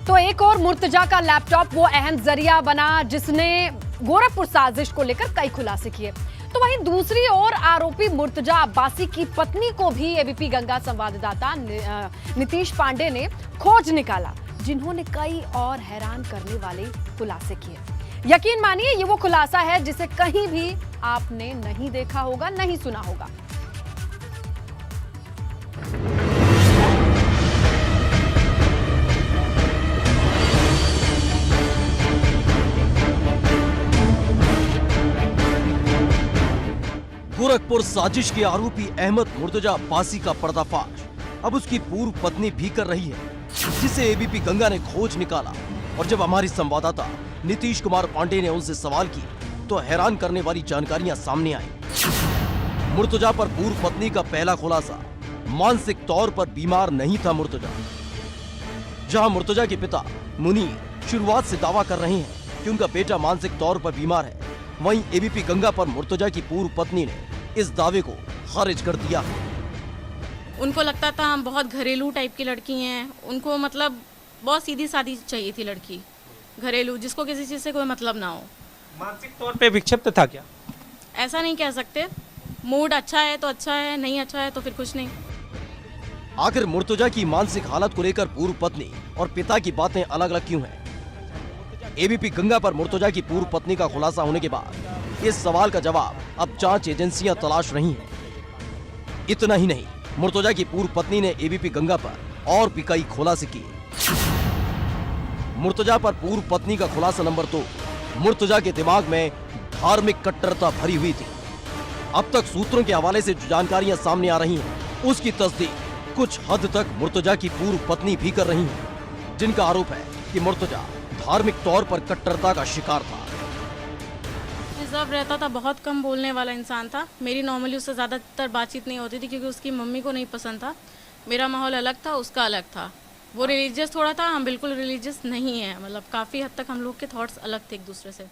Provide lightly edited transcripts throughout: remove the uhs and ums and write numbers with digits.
तो एक और मुर्तजा का लैपटॉप वो अहम जरिया बना जिसने गोरखपुर साजिश को लेकर कई खुलासे किए। तो वहीं दूसरी ओर आरोपी मुर्तजा अब्बासी की पत्नी को भी एबीपी गंगा संवाददाता नीतीश पांडे ने खोज निकाला, जिन्होंने कई और हैरान करने वाले खुलासे किए। यकीन मानिए ये वो खुलासा है जिसे कहीं भी आपने नहीं देखा होगा, नहीं सुना होगा। गोरखपुर साजिश के आरोपी अहमद मुर्तजा अब्बासी का पर्दाफाश अब उसकी पूर्व पत्नी भी कर रही है, जिसे एबीपी गंगा ने खोज निकाला। और जब हमारी संवाददाता नीतीश कुमार पांडे ने उनसे सवाल किए तो हैरान करने वाली जानकारियां सामने आई। मुर्तजा पर पूर्व पत्नी का पहला खुलासा, मानसिक तौर पर बीमार नहीं था मुर्तजा। जहां मुर्तजा के पिता मुनीर शुरुआत से दावा कर रहे हैं कि उनका बेटा मानसिक तौर पर बीमार है, वहीं एबीपी गंगा पर मुर्तजा की पूर्व पत्नी ने इस दावे को खारिज कर दिया। उनको लगता था हम बहुत घरेलू टाइप की लड़की हैं, उनको मतलब बहुत सीधी सादी चाहिए थी लड़की, घरेलू, जिसको किसी चीज़ से कोई मतलब ना हो। मानसिक तौर पे विक्षिप्त था क्या? ऐसा नहीं कह सकते, मूड अच्छा है तो अच्छा है, नहीं अच्छा है तो फिर कुछ नहीं। आखिर मुर्तजा की मानसिक हालत को लेकर पूर्व पत्नी और पिता की बातें अलग अलग क्यों हैं? एबीपी गंगा पर मुर्तजा की पूर्व पत्नी का खुलासा होने के बाद इस सवाल का जवाब अब जांच एजेंसियां तलाश रही हैं। इतना ही नहीं, मुर्तजा की पूर्व पत्नी ने एबीपी गंगा पर और भी कई खुलासे किए। मुर्तजा पर पूर्व पत्नी का खुलासा नंबर 2, मुर्तजा के दिमाग में धार्मिक कट्टरता भरी हुई थी। अब तक सूत्रों के हवाले से जो जानकारियां सामने आ रही हैं, उसकी तस्दीक कुछ हद तक मुर्तजा की पूर्व पत्नी भी कर रही हैं, जिनका आरोप है कि मुर्तजा धार्मिक तौर पर कट्टरता का शिकार था। रिजर्व रहता था, बहुत कम बोलने वाला इंसान था। मेरी नॉर्मली उससे ज़्यादातर बातचीत नहीं होती थी क्योंकि उसकी मम्मी को नहीं पसंद था। मेरा माहौल अलग था, उसका अलग था। वो रिलीजियस थोड़ा था, हम बिल्कुल रिलीजियस नहीं है, मतलब काफ़ी हद तक हम लोग के थॉट्स अलग थे एक दूसरे से।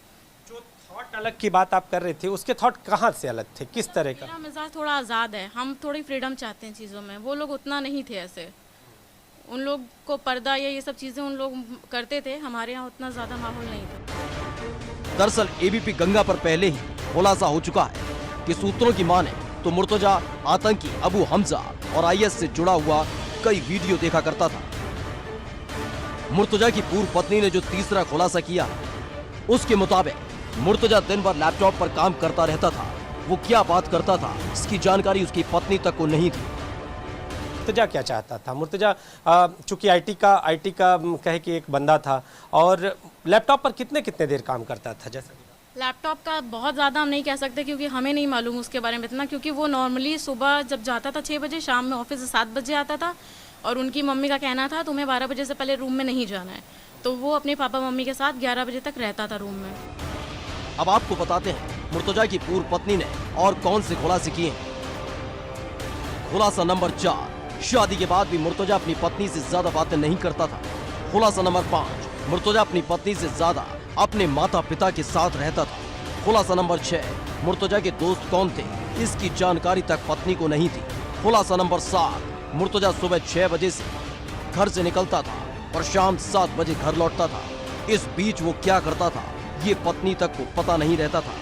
जो थॉट अलग की बात आप कर रहे थे, उसके थॉट कहाँ से अलग थे, किस तरह का? मेरा मिजाज थोड़ा आज़ाद है, हम थोड़ी फ्रीडम चाहते हैं चीज़ों में, वो लोग उतना नहीं थे ऐसे। उन लोग को पर्दा या ये सब चीज़ें उन लोग करते थे, हमारे यहाँ उतना ज़्यादा माहौल नहीं था। दरअसल एबीपी गंगा पर पहले ही खुलासा हो चुका है कि सूत्रों की माने तो मुर्तजा आतंकी अबू हमजा और आईएस से जुड़ा हुआ कई वीडियो देखा करता था। मुर्तजा की पूर्व पत्नी ने जो तीसरा खुलासा किया, उसके मुताबिक मुर्तजा दिन भर लैपटॉप पर काम करता रहता था। वो क्या बात करता था, इसकी जानकारी उसकी पत्नी तक को नहीं थी। मुर्तजा क्या चाहता था? मुर्तजा चूंकि आईटी का कहे कि एक बंदा था, और लैपटॉप पर कितने देर काम करता था? जैसे लैपटॉप का बहुत ज़्यादा हम नहीं कह सकते क्योंकि हमें नहीं मालूम उसके बारे में इतना, क्योंकि वो नॉर्मली सुबह जब जाता था 6 बजे, शाम में ऑफिस से 7 बजे आता था, और उनकी मम्मी का कहना था तुम्हें 12 बजे से पहले रूम में नहीं जाना है, तो वो अपने पापा मम्मी के साथ 11 बजे तक रहता था रूम में। अब आपको बताते हैं मुर्तजा की पूर्व पत्नी ने और कौन से खुलासे किए हैं। खुलासा नंबर 4, शादी के बाद भी मुर्तजा अपनी पत्नी से ज्यादा बातें नहीं करता था। खुलासा नंबर 5, मुर्तजा अपनी पत्नी से ज्यादा अपने माता पिता के साथ रहता था। खुलासा नंबर 6, मुर्तजा के दोस्त कौन थे, इसकी जानकारी तक पत्नी को नहीं थी। खुलासा नंबर 7, मुर्तजा सुबह 6 बजे से घर से निकलता था और शाम 7 बजे घर लौटता था। इस बीच वो क्या करता था, ये पत्नी तक को पता नहीं रहता था।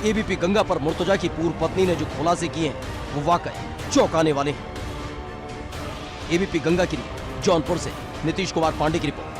एबीपी गंगा पर मुर्तजा की पूर्व पत्नी ने जो खुलासे किए हैं, वो वाकई चौंकाने वाले हैं। एबीपी गंगा के लिए जौनपुर से नीतीश कुमार पांडे की रिपोर्ट।